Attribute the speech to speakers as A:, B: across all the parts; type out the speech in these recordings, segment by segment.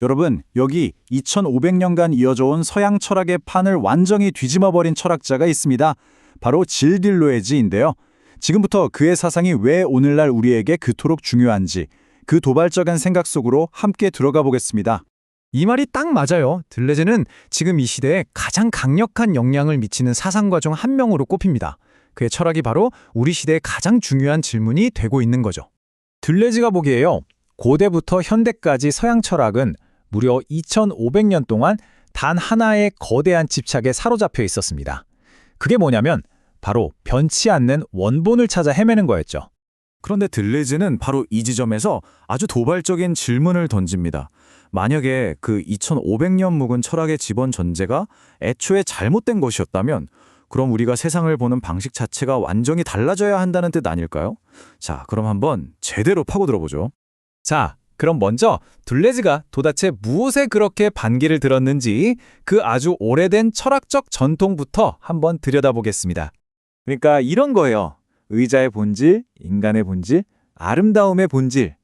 A: 여러분, 여기 2500년간 이어져 온 서양 철학의 판을 완전히 뒤집어버린 철학자가 있습니다. 바로 질 딜로에즈인데요. 지금부터 그의 사상이 왜 오늘날 우리에게 그토록 중요한지, 그 도발적인 생각 속으로 함께 들어가 보겠습니다.
B: 이 말이 딱 맞아요. 들레즈는 지금 이 시대에 가장 강력한 영향을 미치는 사상가 중 한 명으로 꼽힙니다. 그의 철학이 바로 우리 시대의 가장 중요한 질문이 되고 있는 거죠. 들레즈가 보기에요. 고대부터 현대까지 서양 철학은 무려 2500년 동안 단 하나의 거대한 집착에 사로잡혀 있었습니다. 그게 뭐냐면 바로 변치 않는 원본을 찾아 헤매는 거였죠.
A: 그런데 들레즈는 바로 이 지점에서 아주 도발적인 질문을 던집니다. 만약에 그 2500년 묵은 철학의 기본 전제가 애초에 잘못된 것이었다면 그럼 우리가 세상을 보는 방식 자체가 완전히 달라져야 한다는 뜻 아닐까요? 자, 그럼 한번 제대로 파고들어보죠.
B: 자, 그럼 먼저 들레즈가 도대체 무엇에 그렇게 반기를 들었는지 그 아주 오래된 철학적 전통부터 한번 들여다보겠습니다.
A: 그러니까 이런 거예요. 의자의 본질, 인간의 본질, 아름다움의 본질.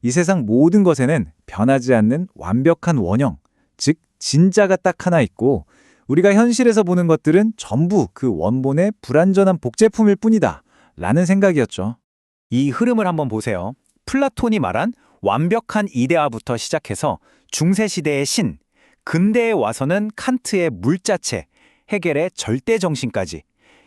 A: 이 세상 모든 것에는 변하지 않는 완벽한 원형, 즉 진짜가 딱 하나 있고 우리가 현실에서 보는 것들은 전부 그 원본의 불완전한 복제품일 뿐이다 라는 생각이었죠.
B: 이 흐름을 한번 보세요. 플라톤이 말한 완벽한 이데아부터 시작해서 중세시대의 신, 근대에 와서는 칸트의 물자체, 헤겔의 절대정신까지.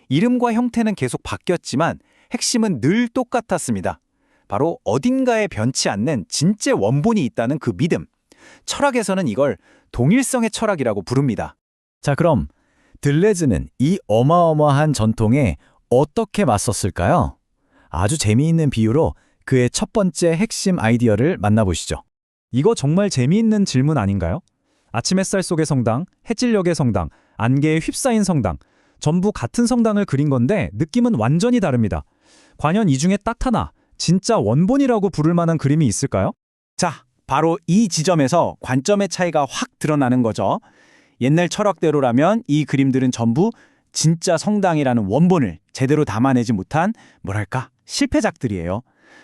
B: 이름과 형태는 계속 바뀌었지만 핵심은 늘 똑같았습니다. 바로 어딘가에 변치 않는 진짜 원본이 있다는 그 믿음. 철학에서는 이걸 동일성의 철학이라고 부릅니다.
A: 자, 그럼 들레즈는 이 어마어마한 전통에 어떻게 맞섰을까요? 아주 재미있는 비유로 그의 첫 번째 핵심 아이디어를 만나보시죠.
B: 이거 정말 재미있는 질문 아닌가요? 아침 햇살 속의 성당, 해질녘의 성당, 안개에 휩싸인 성당. 전부 같은 성당을 그린 건데 느낌은 완전히 다릅니다. 과연 이 중에 딱 하나, 진짜 원본이라고 부를 만한 그림이 있을까요?
C: 자, 바로 이 지점에서 관점의 차이가 확 드러나는 거죠. 옛날 철학대로라면 이 그림들은 전부 진짜 성당이라는 원본을 제대로 담아내지 못한 뭐랄까 실패작들이에요.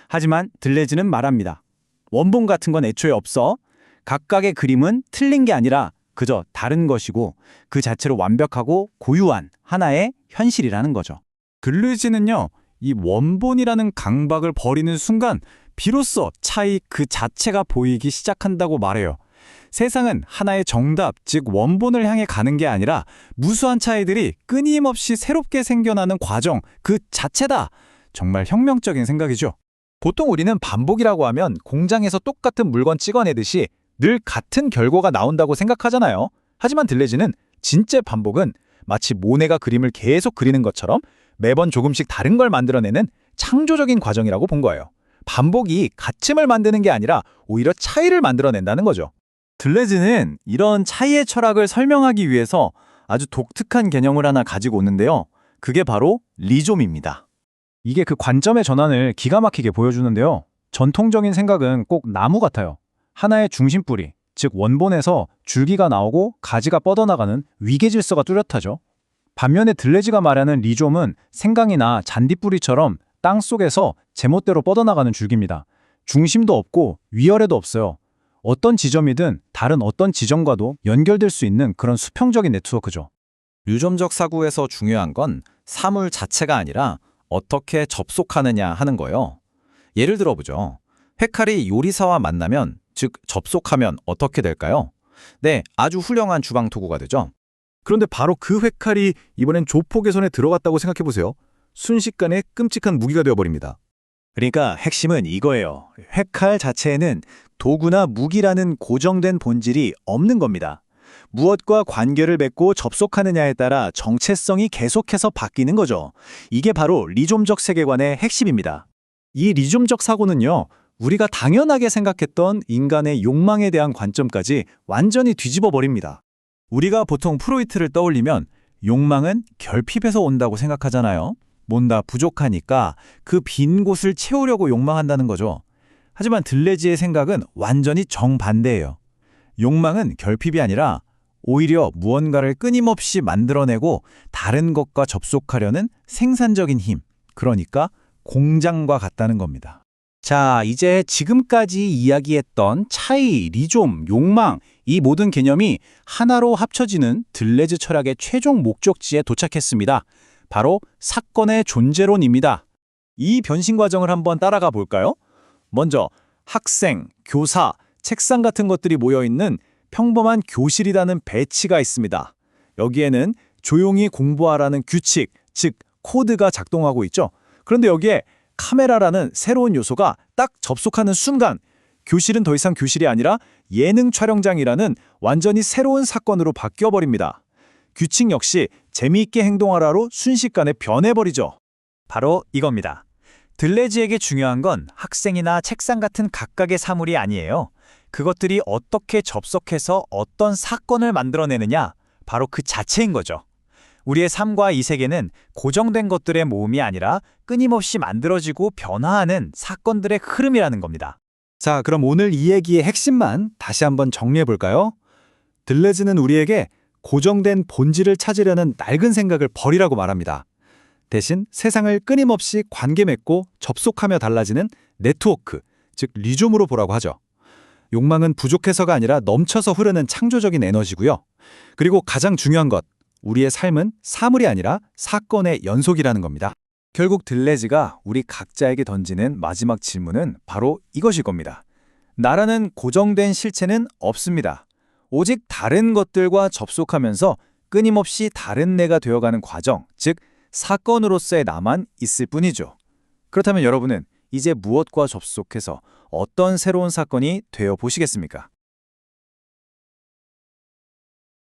C: 하지만 들레즈는 말합니다. 원본 같은 건 애초에 없어. 각각의 그림은 틀린 게 아니라 그저 다른 것이고 그 자체로 완벽하고 고유한 하나의 현실이라는 거죠.
A: 들레즈는요, 이 원본이라는 강박을 버리는 순간 비로소 차이 그 자체가 보이기 시작한다고 말해요. 세상은 하나의 정답, 즉 원본을 향해 가는 게 아니라 무수한 차이들이 끊임없이 새롭게 생겨나는 과정 그 자체다. 정말 혁명적인 생각이죠.
B: 보통 우리는 반복이라고 하면 공장에서 똑같은 물건 찍어내듯이 늘 같은 결과가 나온다고 생각하잖아요. 하지만 들레즈는 진짜 반복은 마치 모네가 그림을 계속 그리는 것처럼 매번 조금씩 다른 걸 만들어내는 창조적인 과정이라고 본 거예요. 반복이 갇힘을 만드는 게 아니라 오히려 차이를 만들어낸다는 거죠.
A: 들레즈는 이런 차이의 철학을 설명하기 위해서 아주 독특한 개념을 하나 가지고 오는데요. 그게 바로 리좀입니다.
B: 이게 그 관점의 전환을 기가 막히게 보여주는데요. 전통적인 생각은 꼭 나무 같아요. 하나의 중심뿌리, 즉 원본에서 줄기가 나오고 가지가 뻗어나가는 위계질서가 뚜렷하죠. 반면에 들레즈가 말하는 리좀은 생강이나 잔디뿌리처럼 땅 속에서 제멋대로 뻗어나가는 줄기입니다. 중심도 없고 위아래도 없어요. 어떤 지점이든 다른 어떤 지점과도 연결될 수 있는 그런 수평적인 네트워크죠.
A: 유점적 사고에서 중요한 건 사물 자체가 아니라 어떻게 접속하느냐 하는 거예요. 예를 들어보죠. 회칼이 요리사와 만나면, 즉 접속하면 어떻게 될까요? 네, 아주 훌륭한 주방 도구가 되죠.
D: 그런데 바로 그 회칼이 이번엔 조폭의 손에 들어갔다고 생각해보세요. 순식간에 끔찍한 무기가 되어버립니다.
C: 그러니까 핵심은 이거예요. 회칼 자체에는 도구나 무기라는 고정된 본질이 없는 겁니다. 무엇과 관계를 맺고 접속하느냐에 따라 정체성이 계속해서 바뀌는 거죠. 이게 바로 리좀적 세계관의 핵심입니다. 이 리좀적 사고는요, 우리가 당연하게 생각했던 인간의 욕망에 대한 관점까지 완전히 뒤집어 버립니다.
A: 우리가 보통 프로이트를 떠올리면 욕망은 결핍에서 온다고 생각하잖아요. 뭔가 부족하니까 그 빈 곳을 채우려고 욕망한다는 거죠. 하지만 들레즈의 생각은 완전히 정반대예요. 욕망은 결핍이 아니라 오히려 무언가를 끊임없이 만들어내고 다른 것과 접속하려는 생산적인 힘, 그러니까 공장과 같다는 겁니다.
C: 자, 이제 지금까지 이야기했던 차이, 리좀, 욕망, 이 모든 개념이 하나로 합쳐지는 들레즈 철학의 최종 목적지에 도착했습니다. 바로 사건의 존재론입니다.
A: 이 변신 과정을 한번 따라가 볼까요? 먼저 학생, 교사, 책상 같은 것들이 모여있는 평범한 교실이라는 배치가 있습니다. 여기에는 조용히 공부하라는 규칙, 즉 코드가 작동하고 있죠. 그런데 여기에 카메라라는 새로운 요소가 딱 접속하는 순간 교실은 더 이상 교실이 아니라 예능 촬영장이라는 완전히 새로운 사건으로 바뀌어버립니다. 규칙 역시 재미있게 행동하라로 순식간에 변해버리죠. 바로 이겁니다. 들레즈에게 중요한 건 학생이나 책상 같은 각각의 사물이 아니에요. 그것들이 어떻게 접속해서 어떤 사건을 만들어내느냐, 바로 그 자체인 거죠. 우리의 삶과 이 세계는 고정된 것들의 모음이 아니라 끊임없이 만들어지고 변화하는 사건들의 흐름이라는 겁니다.
D: 자, 그럼 오늘 이 얘기의 핵심만 다시 한번 정리해 볼까요? 들레즈는 우리에게 고정된 본질을 찾으려는 낡은 생각을 버리라고 말합니다. 대신 세상을 끊임없이 관계 맺고 접속하며 달라지는 네트워크, 즉 리좀으로 보라고 하죠. 욕망은 부족해서가 아니라 넘쳐서 흐르는 창조적인 에너지고요. 그리고 가장 중요한 것, 우리의 삶은 사물이 아니라 사건의 연속이라는 겁니다.
A: 결국 들레즈가 우리 각자에게 던지는 마지막 질문은 바로 이것일 겁니다. 나라는 고정된 실체는 없습니다. 오직 다른 것들과 접속하면서 끊임없이 다른 내가 되어가는 과정, 즉 사건으로서의 나만 있을 뿐이죠. 그렇다면 여러분은 이제 무엇과 접속해서 어떤 새로운 사건이 되어 보시겠습니까?